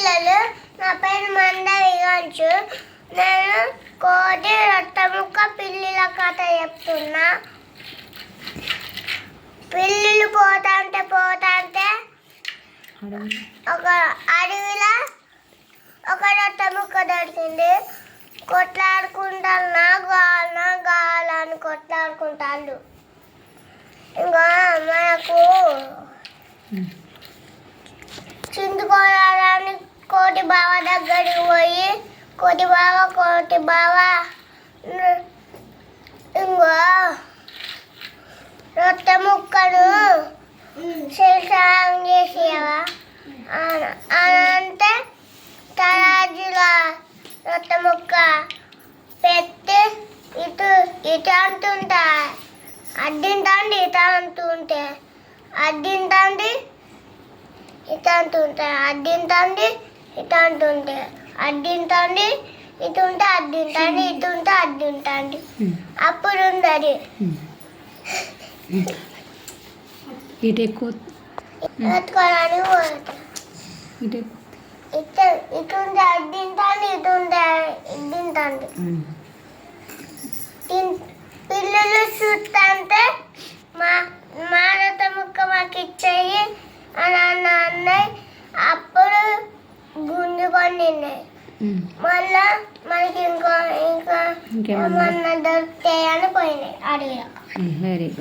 పిల్లలు, నా పేరు మంద విగంచు. నేను కోటి రొట్టెముక్క పిల్లిల కథ చెప్తున్నా. పిల్లులు పోతాంటే ఒక అడవిలో ఒక రొట్టెముక్క దొరికింది. కొట్లాడుకుంటాను, గాలని కొట్లాడుకుంటాను. ఇంకా మనకు చిందుకోవాలని కోటి బావ దగ్గరికి పోయి కోటి బావ ఇంకో రొట్టె ముక్కను శేషారం చేసేవా అంటే తరాజులా రొట్టె ముక్క పెట్టి ఇటు అంటుంటా, అడ్డింటండి ఇట అంటుంటే, అడ్డింటండి ఇట అంటుంటే, అడ్డింటండి ఇట అంటుంటే, అడ్డింటండి ఇటుంటే అడ్డింటండి, ఇటుంటే అడ్డింటండి. అప్పుడు ఉండదు ఇటు ఎక్కువ ఎత్తుకోవడానికి పోతుంది. ఇటుంటే అడ్డింటండి, ఇటుంటే ఇడ్డింటండి. పిల్లలు చూస్తుంటే మా రొట్టె ముక్క మాకు ఇచ్చేయి అని అన్నయ్య. అప్పుడు గుంజుకొని తిన్నాయి. మళ్ళా మనకి ఇంకా ఏమన్నా దొరుకుతాయని పోయినాయి అడవిలో. Very good.